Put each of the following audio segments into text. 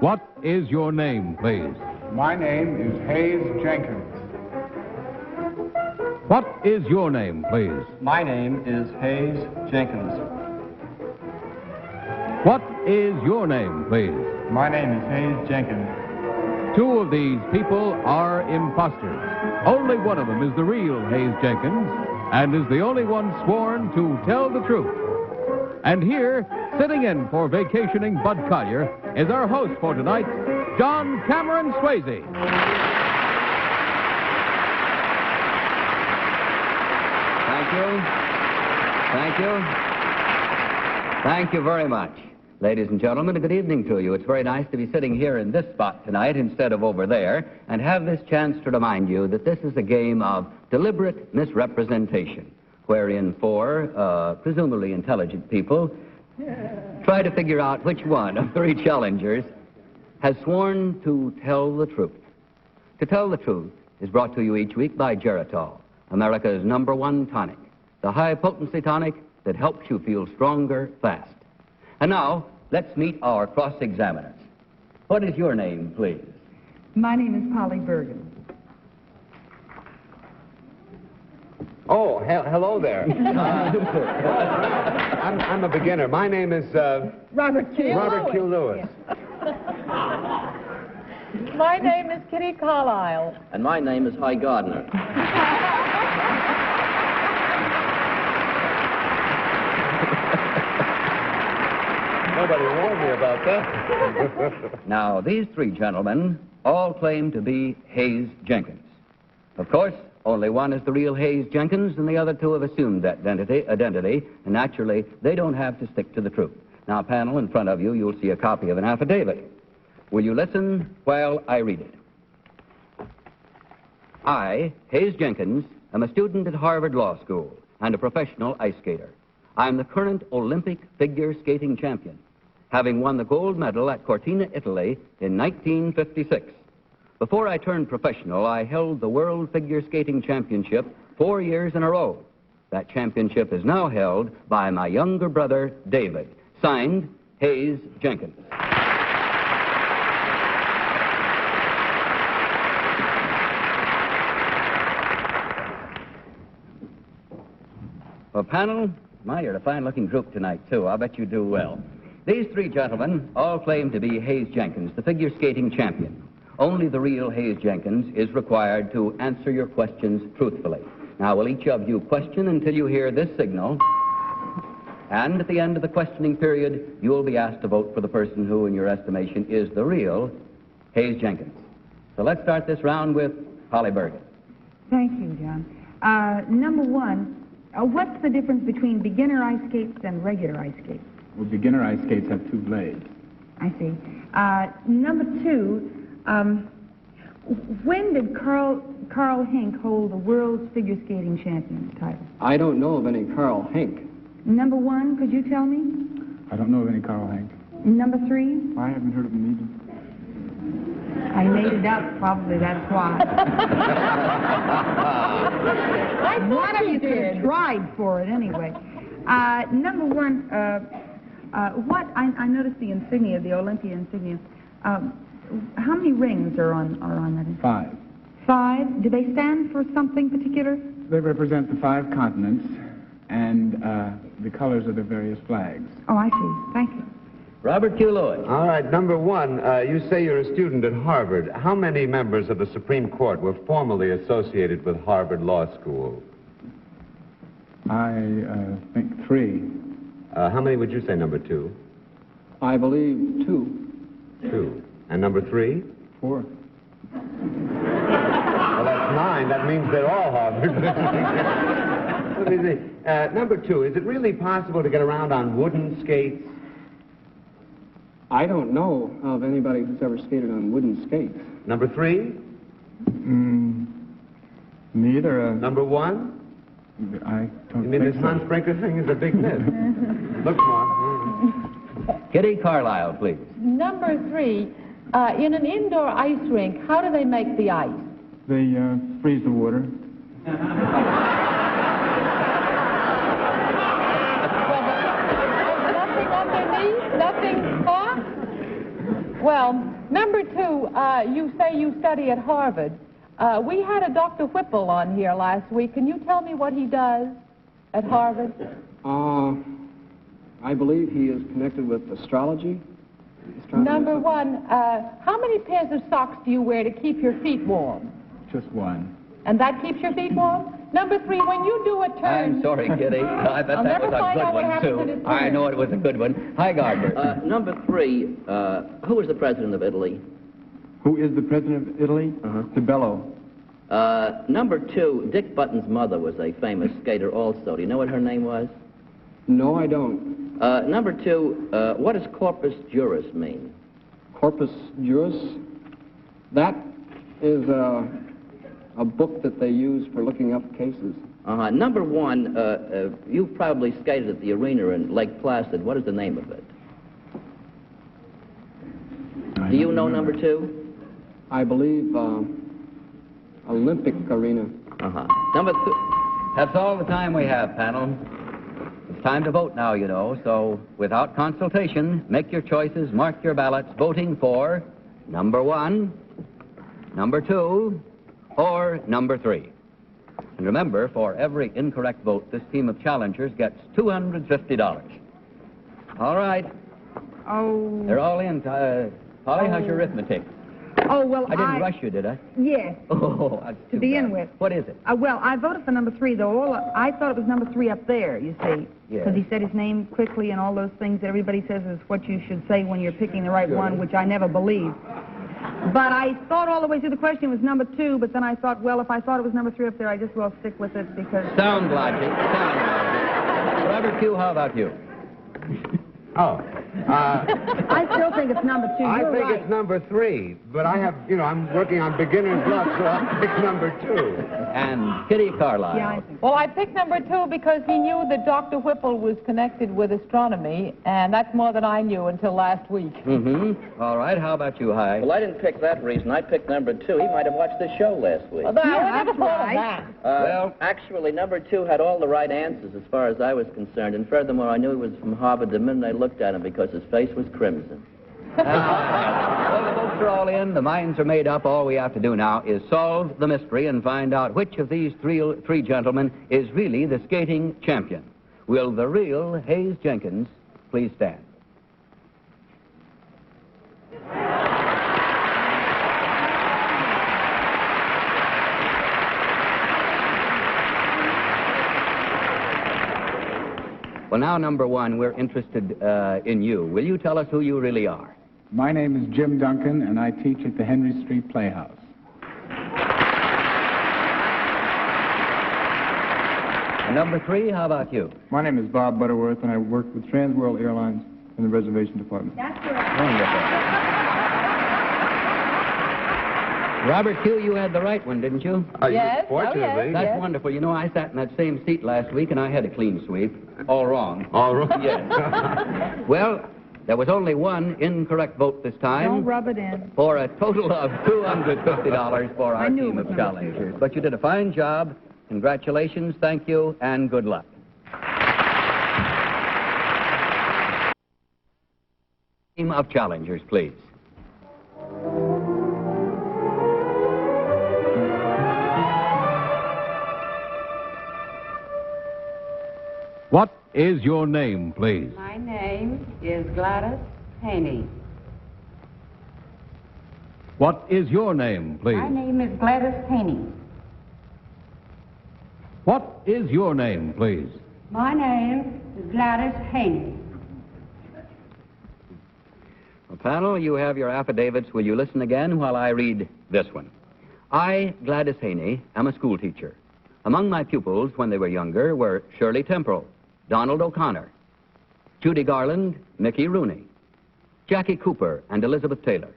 What is your name, please? My name is Hayes Jenkins. What is your name, please? My name is Hayes Jenkins. What is your name, please? My name is Hayes Jenkins. Two of these people are imposters. Only one of them is the real Hayes Jenkins and is the only one sworn to tell the truth. And here, sitting in for vacationing Bud Collier, is our host for tonight, John Cameron Swayze. Thank you. Thank you. Thank you very much. Ladies and gentlemen, a good evening to you. It's very nice to be sitting here in this spot tonight instead of over there and have this chance to remind you that this is a game of deliberate misrepresentation, wherein four presumably intelligent people try to figure out which one of three challengers has sworn to tell the truth. To Tell the Truth is brought to you each week by Geritol, America's #1 tonic, the high-potency tonic that helps you feel stronger fast. And now, let's meet our cross-examiners. What is your name, please? My name is Polly Bergen. Oh, hello there. I'm a beginner. My name is Robert Q. Lewis. My name is Kitty Carlisle. And my name is Hy Gardner. Nobody warned me about that. Now, these three gentlemen all claim to be Hayes Jenkins. Of course, only one is the real Hayes Jenkins, and the other two have assumed that identity, and naturally, they don't have to stick to the truth. Now, panel, in front of you, you'll see a copy of an affidavit. Will you listen while I read it? I, Hayes Jenkins, am a student at Harvard Law School and a professional ice skater. I'm the current Olympic figure skating champion, having won the gold medal at Cortina, Italy in 1956. Before I turned professional, I held the World Figure Skating Championship 4 years in a row. That championship is now held by my younger brother, David. Signed, Hayes Jenkins. Well, panel, you're a fine-looking group tonight, too. I'll bet you do well. These three gentlemen all claim to be Hayes Jenkins, the figure skating champion. Only the real Hayes Jenkins is required to answer your questions truthfully. Now, will each of you question until you hear this signal? And at the end of the questioning period, you will be asked to vote for the person who, in your estimation, is the real Hayes Jenkins. So let's start this round with Polly Bergen. Thank you, John. Number one, what's the difference between beginner ice skates and regular ice skates? Well, beginner ice skates have two blades. I see. Number two, when did Carl Hink hold the world's figure skating champion title? I don't know of any Carl Hink. Number one, could you tell me? I don't know of any Carl Hank. Number three? I haven't heard of him either. I made it up, probably that's why. One of you could have tried for it anyway. Number one, what I noticed the insignia, the Olympia insignia. How many rings are on that? 5. 5. Do they stand for something particular? They represent the 5 continents and the colors of the various flags. Oh, I see. Thank you. Robert Q. Lewis. All right, number one, you say you're a student at Harvard. How many members of the Supreme Court were formally associated with Harvard Law School? I think 3. How many would you say, number two? I believe 2. 2. And number 3? 4. Well, that's 9. That means they're all Harvard. Let me see. Number 2, is it really possible to get around on wooden skates? I don't know of anybody who's ever skated on wooden skates. Number 3? Neither. Number 1? I don't You mean think this so. Hans Brinker thing is a big myth? Look, Mark. Kitty Carlisle, please. Number 3, in an indoor ice rink, how do they make the ice? They freeze the water. Nothing underneath? Nothing hot? Well, number 2, you say you study at Harvard. We had a Dr. Whipple on here last week. Can you tell me what he does at Harvard? I believe he is connected with astrology. Number 1, how many pairs of socks do you wear to keep your feet warm? Just one. And that keeps your feet warm? Number 3, when you do a turn... I'm sorry, Kitty. I bet I'll that never was a find good out what one, happens in too. his I turn. know it was a good one. Hi, Gardner. Number 3, who was the president of Italy? Who is the president of Italy? Tabello. Number 2, Dick Button's mother was a famous skater also. Do you know what her name was? No, I don't. Number 2, what does corpus juris mean? Corpus juris? That is a book that they use for looking up cases. Number 1, you probably skated at the arena in Lake Placid. What is the name of it? Do you know number 2? I believe Olympic Arena. Number 3. That's all the time we have, panel. It's time to vote now, you know, so without consultation, make your choices, mark your ballots, voting for number 1, number 2, or number 3. And remember, for every incorrect vote, this team of challengers gets $250. All right. Oh. They're all in. Polly, how's your arithmetic? Oh, well, I didn't rush you, did I? Yes. Oh, that's To too begin bad. with. What is it? Well, I voted for number 3, though. I thought it was number 3 up there, you see. Yes. Because he said his name quickly and all those things that everybody says is what you should say when you're picking the right one, which I never believed. But I thought all the way through the question it was number 2, but then I thought, well, if I thought it was number 3 up there, I just will stick with it because... Sound logic. Sound logic. Robert Q., how about you? I still think it's number 2. I You're think right. it's number 3, but I have, I'm working on beginner's luck, so I'll pick number 2. And Kitty Carlisle. Yeah, I think. Well, I picked number 2 because he knew that Dr. Whipple was connected with astronomy, and that's more than I knew until last week. All right, how about you, Hi? Well, I didn't pick that reason. I picked number 2. He might have watched the show last week. Well, I never that's thought of right. that. Well, actually, number 2 had all the right answers as far as I was concerned. And furthermore, I knew he was from Harvard the minute I looked at him because his face was crimson. Well, the votes are all in. The minds are made up. All we have to do now is solve the mystery and find out which of these three gentlemen is really the skating champion. Will the real Hayes Jenkins please stand? Well, now, number 1, we're interested in you. Will you tell us who you really are? My name is Jim Duncan, and I teach at the Henry Street Playhouse. And number 3, how about you? My name is Bob Butterworth, and I work with Transworld Airlines in the reservation department. That's correct. Wonderful. Robert Q., you had the right one, didn't you? Yes. Fortunately. Oh, yes. That's wonderful. You know, I sat in that same seat last week, and I had a clean sweep. All wrong. All right. Yes. Well, there was only one incorrect vote this time. Don't rub it in. For a total of $250 for our I knew it team was of number 2. challengers. But you did a fine job. Congratulations, thank you, and good luck. Team of challengers, please. What is your name, please? My name is Gladys Haney. What is your name, please? My name is Gladys Haney. What is your name, please? My name is Gladys Haney. Well, panel, you have your affidavits. Will you listen again while I read this one? I, Gladys Haney, am a school teacher. Among my pupils when they were younger were Shirley Temporal, Donald O'Connor, Judy Garland, Mickey Rooney, Jackie Cooper, and Elizabeth Taylor.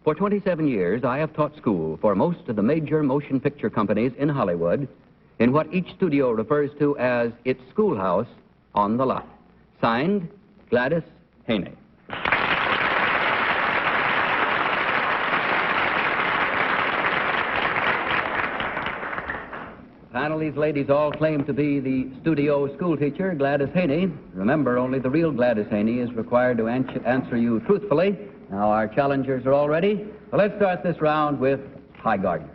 For 27 years, I have taught school for most of the major motion picture companies in Hollywood in what each studio refers to as its schoolhouse on the lot. Signed, Gladys Haney. Panel, these ladies all claim to be the studio school teacher, Gladys Haney. Remember, only the real Gladys Haney is required to answer you truthfully. Now, our challengers are all ready. Well, let's start this round with High Gardner.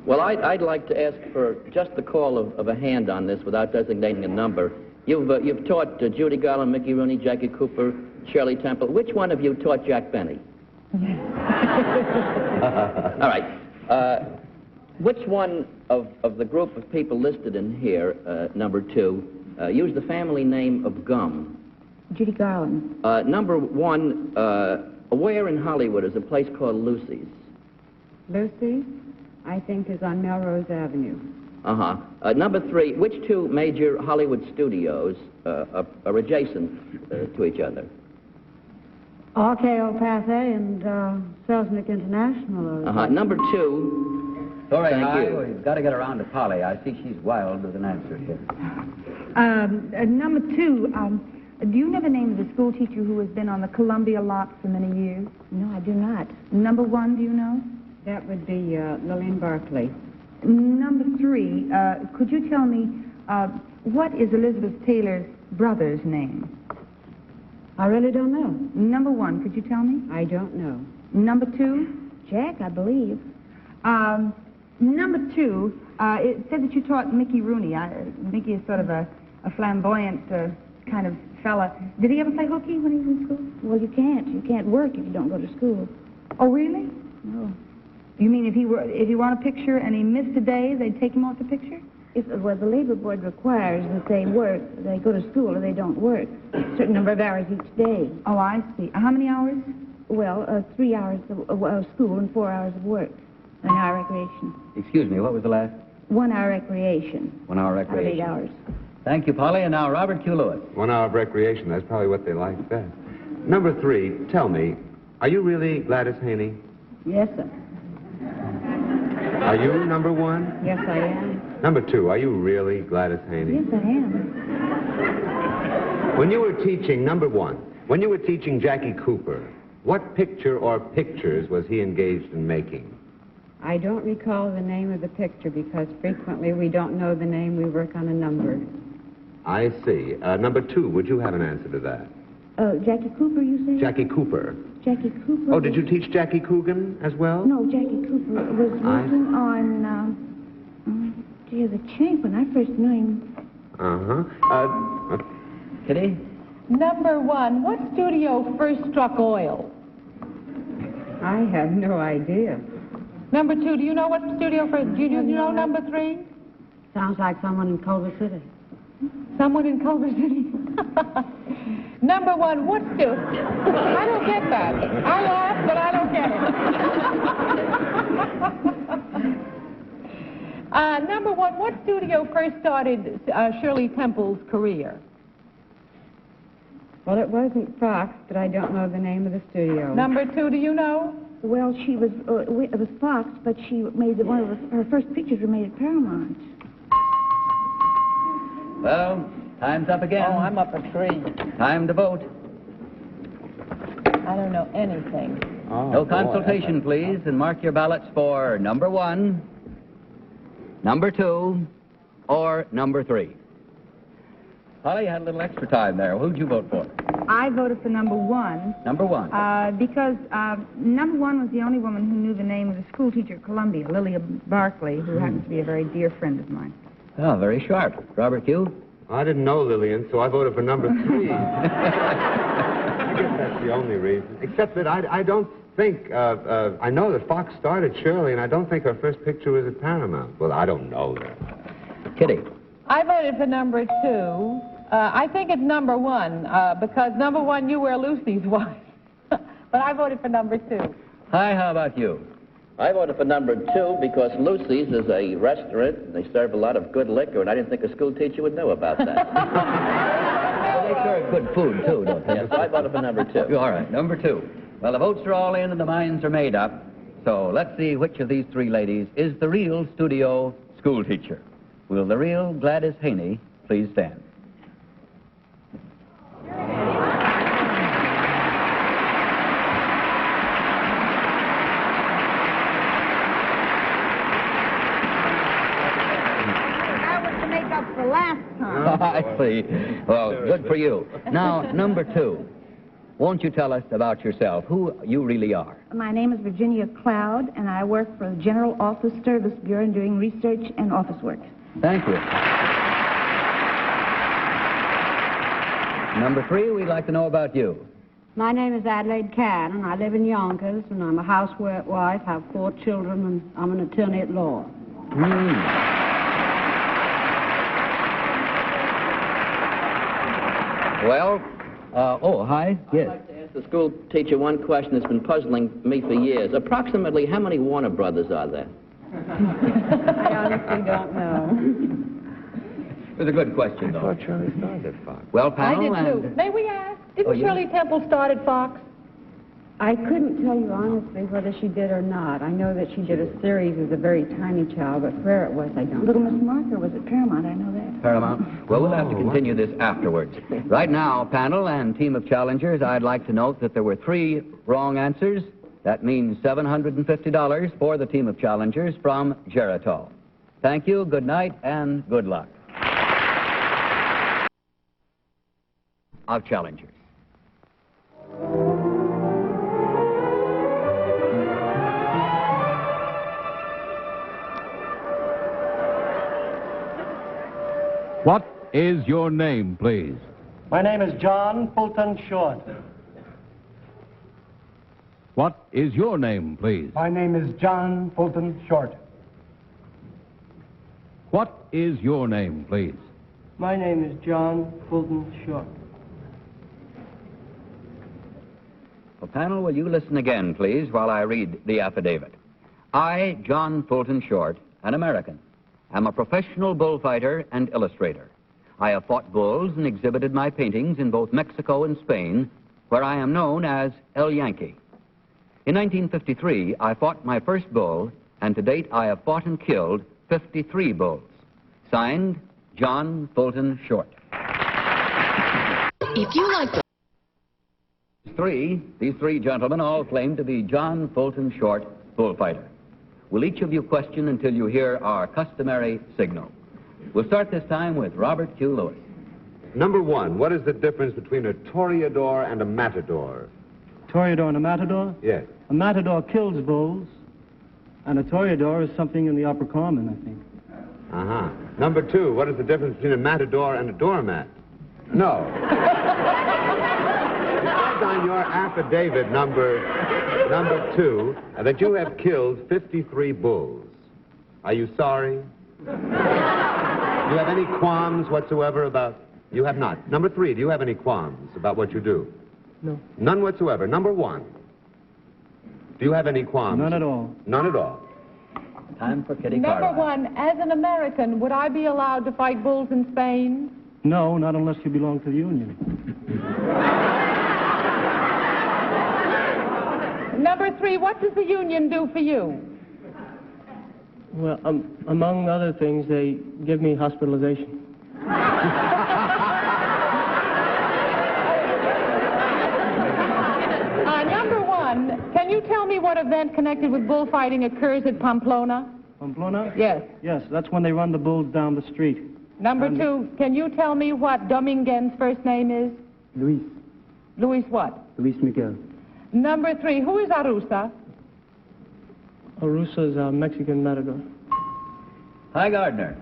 Well, I'd like to ask for just the call of a hand on this without designating a number. You've taught Judy Garland, Mickey Rooney, Jackie Cooper, Shirley Temple. Which one of you taught Jack Benny? All right. Which one of the group of people listed in here, number 2, used the family name of Gum? Judy Garland. Number 1, where in Hollywood is a place called Lucy's? Lucy, I think, is on Melrose Avenue. Uh-huh. Number 3, which 2 major Hollywood studios are adjacent to each other? RKO Pathé and Selznick International. Uh-huh. Number 2... Sorry, Thank you. We've got to get around to Polly. I see she's wild with an answer here. Number 2, do you know the name of the school teacher who has been on the Columbia lot for many years? No, I do not. Number 1, do you know? That would be Lillian Barclay. Number 3, could you tell me what is Elizabeth Taylor's brother's name? I really don't know. Number 1, could you tell me? I don't know. Number 2? Jack, I believe. Number 2, it said that you taught Mickey Rooney. Mickey is sort of a flamboyant kind of fella. Did he ever play hooky when he was in school? Well, you can't. You can't work if you don't go to school. Oh, really? No. You mean if he won a picture and he missed a day, they'd take him off the picture? Well, the labor board requires that they work, they go to school or they don't work. A certain number of hours each day. Oh, I see. How many hours? Well, 3 hours of school and 4 hours of work. An hour recreation. Excuse me, what was the last? 1 hour recreation. 1 hour recreation. Out of 8 hours. Thank you, Polly. And now Robert Q. Lewis. 1 hour of recreation. That's probably what they like best. Number 3, tell me, are you really Gladys Haney? Yes, sir. Are you number 1? Yes, I am. Number 2, are you really Gladys Haney? Yes, I am. When you were teaching, number 1, when you were teaching Jackie Cooper, what picture or pictures was he engaged in making? I don't recall the name of the picture because frequently we don't know the name. We work on a number. I see. Number 2, would you have an answer to that? Jackie Cooper, you say? Jackie Cooper. Jackie Cooper. Oh, did you teach Jackie Coogan as well? No, Jackie Cooper was working on, the Chink when I first knew him. Uh-huh. Kitty? Number 1, what studio first struck oil? I have no idea. Number 2, do you know what studio first? Do you know number 3? Sounds like someone in Culver City. Someone in Culver City. Number 1, what studio? I don't get that. I laugh, but I don't get it. Number 1, what studio first started Shirley Temple's career? Well, it wasn't Fox, but I don't know the name of the studio. Number 2, do you know? Well, she was, it was Fox, but she made one of her first pictures were made at Paramount. Well, time's up again. Oh, I'm up at 3. Time to vote. I don't know anything. Oh, No consultation, please, and mark your ballots for number 1, number 2, or number 3. Polly, you had a little extra time there. Who'd you vote for? I voted for number 1. Number 1. Because number 1 was the only woman who knew the name of the school teacher at Columbia, Lillian Barclay, who happens to be a very dear friend of mine. Oh, very sharp. Robert Q. I didn't know Lillian, so I voted for number 3. I guess that's the only reason. Except that I don't think, I know that Fox started Shirley, and I don't think her first picture was at Paramount. Well, I don't know that. Kitty. I voted for number 2. I think it's number 1, because number 1, you were Lucy's wife. But I voted for number 2. Hi, how about you? I voted for number 2 because Lucy's is a restaurant, and they serve a lot of good liquor, and I didn't think a school teacher would know about that. Well, they serve good food, too, don't they? Yes, I voted for number 2. All right, number 2. Well, the votes are all in and the minds are made up. So let's see which of these 3 ladies is the real studio school teacher. Will the real Gladys Haney please stand? That was to make up for last time. I see. Well, good for you. Now, number 2. Won't you tell us about yourself, who you really are? My name is Virginia Cloud, and I work for the General Office Service Bureau doing research and office work. Thank you. Number 3, we'd like to know about you. My name is Adelaide Cannon. I live in Yonkers, and I'm a housewife, have 4 children, and I'm an attorney at law. Well, hi. Yes. I'd like to ask the school teacher one question that's been puzzling me for years. Approximately how many Warner Brothers are there? I honestly don't know. It was a good question, though. I thought Shirley started at Fox. Well, I panel, did too. May we ask? Didn't Shirley Temple start at Fox? I couldn't tell you honestly whether she did or not. I know that she did a series as a very tiny child, but where it was, I don't. Little Miss Martha was at Paramount, I know that. Paramount. Well, we'll have to continue this afterwards. Right now, panel and team of challengers, I'd like to note that there were 3 wrong answers. That means $750 for the team of challengers from Geritol. Thank you, good night, and good luck. Of challengers. What is your name, please? My name is John Fulton Short. What is your name, please? My name is John Fulton Short. What is your name, please? My name is John Fulton Short. Well, panel, will you listen again, please, while I read the affidavit? I, John Fulton Short, an American, am a professional bullfighter and illustrator. I have fought bulls and exhibited my paintings in both Mexico and Spain, where I am known as El Yankee. In 1953, I fought my first bull, and to date I have fought and killed 53 bulls. Signed, John Fulton Short. If you like to... These three gentlemen all claim to be John Fulton Short, bullfighter. Will each of you question until you hear our customary signal? We'll start this time with Robert Q. Lewis. Number 1, what is the difference between a toreador and a matador? Toreador and a matador? Yes. A matador kills bulls, and a toreador is something in the upper common, I think. Uh-huh. Number 2, what is the difference between a matador and a doormat? No. It says on your affidavit, number 2, that you have killed 53 bulls. Are you sorry? Do you have any qualms whatsoever about... You have not. Number 3, do you have any qualms about what you do? No. None whatsoever. Number 1, do you have any qualms? None at all. None at all. Time for Kitty Number Cartwright. 1, as an American, would I be allowed to fight bulls in Spain? No, not unless you belong to the Union. Number 3, what does the Union do for you? Well, among other things, they give me hospitalization. Number 1, can you tell me what event connected with bullfighting occurs at Pamplona? Pamplona? Yes. Yes, that's when they run the bulls down the street. Number 2, can you tell me what Dominguez's first name is? Luis. Luis what? Luis Miguel. Number 3, who is Arusa? Arusa's a Mexican matador. Hi, Gardner.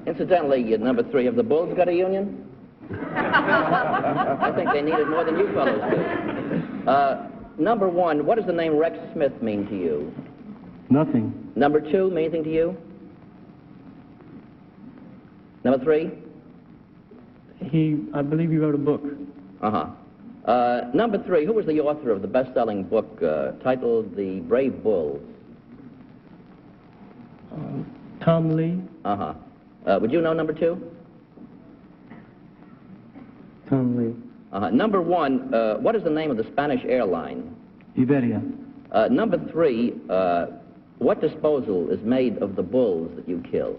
Incidentally, number 3, have the bulls got a union? I think they need it more than you fellows do. Number 1, what does the name Rex Smith mean to you? Nothing. Number 2, mean anything to you? Number 3? I believe he wrote a book. Uh-huh. Number 3, who was the author of the best-selling book titled The Brave Bulls? Tom Lee. Uh-huh. Would you know number 2? Tom Lee. Uh-huh. Number 1, what is the name of the Spanish airline? Iberia. Number 3, what disposal is made of the bulls that you kill?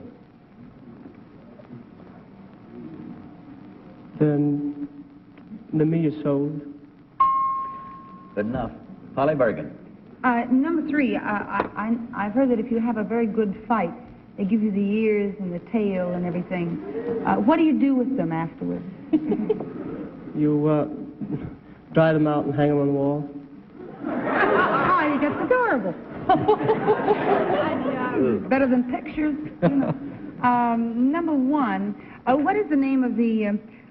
Then the meat is sold. Good enough. Polly Bergen. Number 3, I've heard that if you have a very good fight, they give you the ears and the tail and everything. What do you do with them afterwards? dry them out and hang them on the wall. Oh, I think that's adorable. Better than pictures. You know. Number one, what is the name of the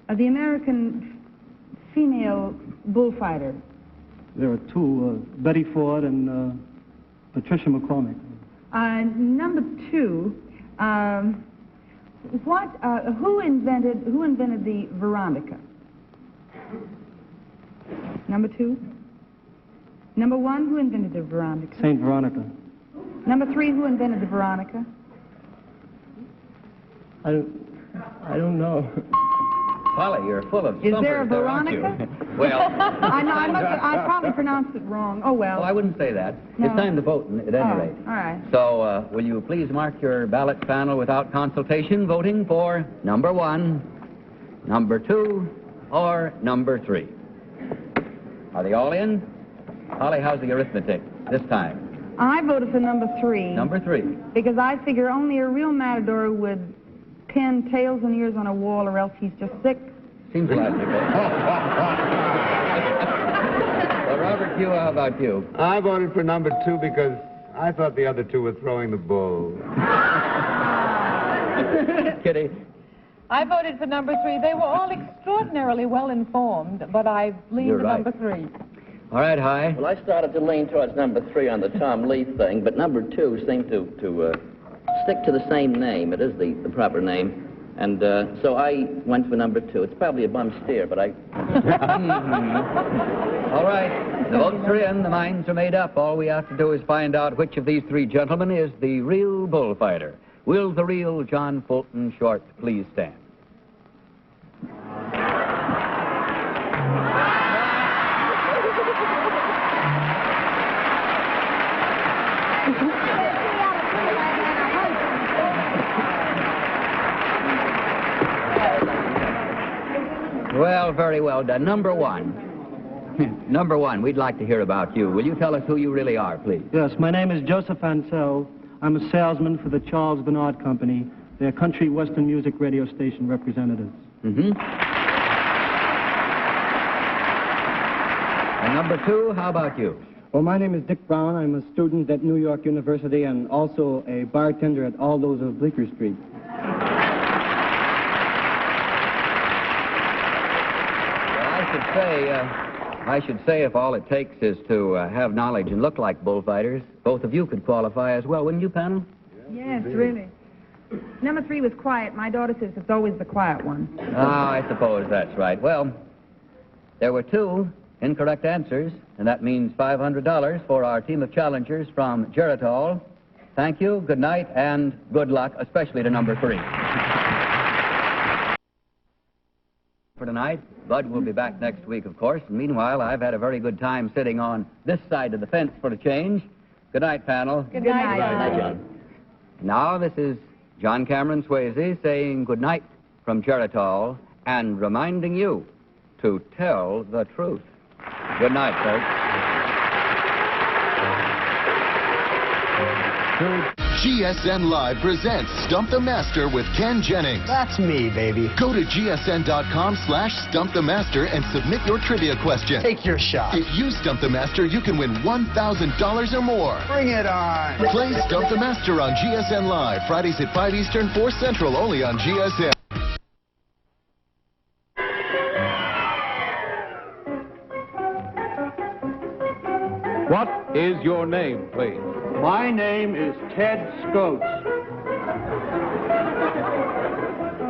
American female bullfighter? There are two, Betty Ford and Patricia McCormick. Number two, who invented the Veronica? Number two. Number one, who invented the Veronica? Saint Veronica. Number three, who invented the Veronica? I don't know. Polly, you're full of Is there a stumpers, aren't Veronica? you? Well, I probably pronounced it wrong. Oh, well. I wouldn't say that. No. It's time to vote at any rate. All right. So, will you please mark your ballot panel without consultation, voting for number one, number two, or number three? Are they all in? Polly, how's the arithmetic this time? I voted for number three. Number three. Because I figure only a real matador would pin tails and ears on a wall, or else he's just sick. Seems logical. Well, Robert, how about you? I voted for number two because I thought the other two were throwing the bull. Kitty? I voted for number three. They were all extraordinarily well informed, but I leaned You're to right. number three. All right, Hi. Well, I started to lean towards number three on the Tom Lee thing, but number two seemed to stick to the same name. It is the proper name. And so I went for number two. It's probably a bum steer, but I... All right. The votes are in. The minds are made up. All we have to do is find out which of these three gentlemen is the real bullfighter. Will the real John Fulton Short please stand? Well, very well done. Number one. Number one, we'd like to hear about you. Will you tell us who you really are, please? Yes, my name is Joseph Ansel. I'm a salesman for the Charles Bernard Company, their country western music radio station representatives. Mm-hmm. And number two, how about you? Well, my name is Dick Brown. I'm a student at New York University and also a bartender at Aldo's of Bleecker Street. I should say if all it takes is to have knowledge and look like bullfighters, both of you could qualify as well, wouldn't you, panel? Yes, really. Number three was quiet. My daughter says it's always the quiet one. I suppose that's right. Well, there were two incorrect answers, and that means $500 for our team of challengers from Geritol. Thank you, good night, and good luck, especially to number three. For tonight, Bud will be back next week, of course. And meanwhile, I've had a very good time sitting on this side of the fence for a change. Good night, panel. Good night, Good night, John. Now, this is John Cameron Swayze saying good night from Geritol and reminding you to tell the truth. Good night, folks. GSN Live presents Stump the Master with Ken Jennings. That's me, baby. Go to gsn.com/stumpthemaster and submit your trivia question. Take your shot. If you stump the master, you can win $1,000 or more. Bring it on. Play Stump the Master on GSN Live, Fridays at 5 Eastern, 4 Central, only on GSN. What is your name, please? My name is Ted Scotes.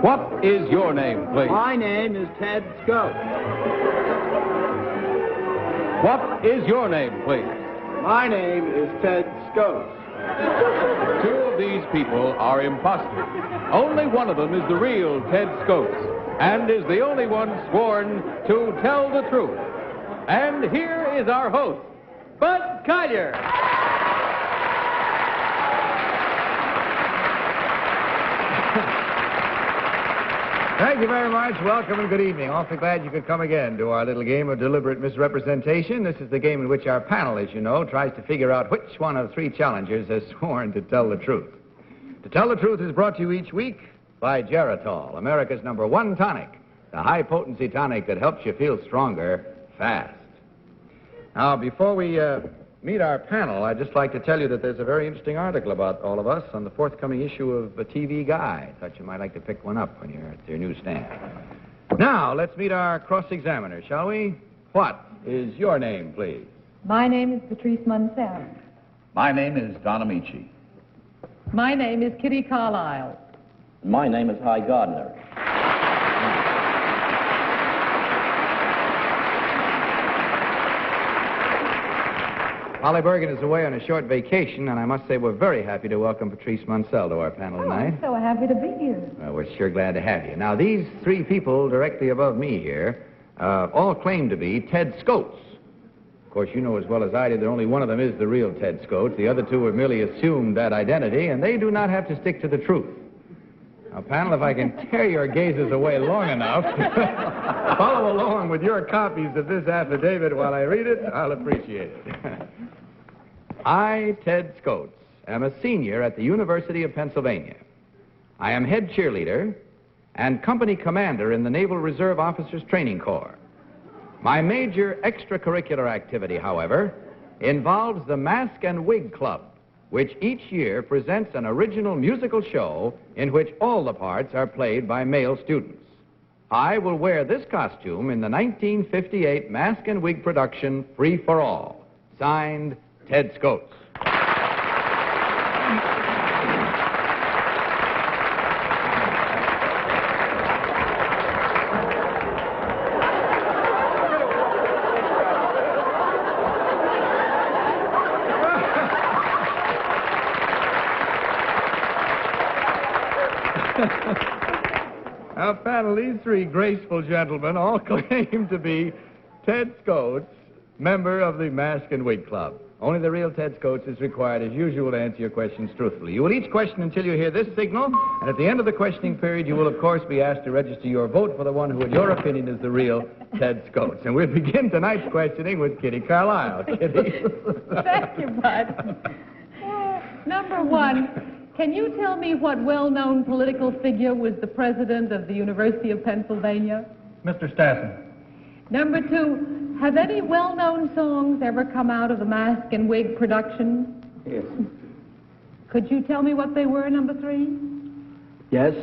What is your name, please? My name is Ted Scotes. What is your name, please? My name is Ted Scotes. Two of these people are imposters. Only one of them is the real Ted Scotes, and is the only one sworn to tell the truth. And here is our host, Bud Collier. Thank you very much. Welcome and good evening. Awfully glad you could come again to our little game of deliberate misrepresentation. This is the game in which our panel, as you know, tries to figure out which one of three challengers has sworn to tell the truth. To Tell the Truth is brought to you each week by Geritol, America's #1 tonic, the high-potency tonic that helps you feel stronger fast. Now, before we meet our panel, I'd just like to tell you that there's a very interesting article about all of us on the forthcoming issue of a TV Guide. Thought you might like to pick one up when you're at your newsstand. Now, let's meet our cross-examiner, shall we? What is your name, please? My name is Patrice Munsell. My name is Don Amici. My name is Kitty Carlisle. My name is Hy Gardner. Holly Bergen is away on a short vacation, and I must say we're very happy to welcome Patrice Munsell to our panel tonight. I'm so happy to be here. Well, we're sure glad to have you. Now, these three people directly above me here all claim to be Ted Scotes. Of course, you know as well as I do that only one of them is the real Ted Scotes. The other two have merely assumed that identity, and they do not have to stick to the truth. Now, panel, if I can tear your gazes away long enough, follow along with your copies of this affidavit while I read it, I'll appreciate it. I, Ted Scotes, am a senior at the University of Pennsylvania. I am head cheerleader and company commander in the Naval Reserve Officers Training Corps. My major extracurricular activity, however, involves the Mask and Wig Club, which each year presents an original musical show in which all the parts are played by male students. I will wear this costume in the 1958 Mask and Wig production, Free for All. Signed, Ted Scotes. Now, panel, these three graceful gentlemen all claim to be Ted Scotes, member of the Mask and Wig Club. Only the real Ted Scotes is required, as usual, to answer your questions truthfully. You will each question until you hear this signal, and at the end of the questioning period, you will, of course, be asked to register your vote for the one who, in your opinion, is the real Ted Scotes. And we'll begin tonight's questioning with Kitty Carlisle. Kitty. Thank you, Bud. Number one, can you tell me what well-known political figure was the president of the University of Pennsylvania? Mr. Stassen. Number two, have any well-known songs ever come out of the Mask and Wig production? Yes. Could you tell me what they were, number three? Yes,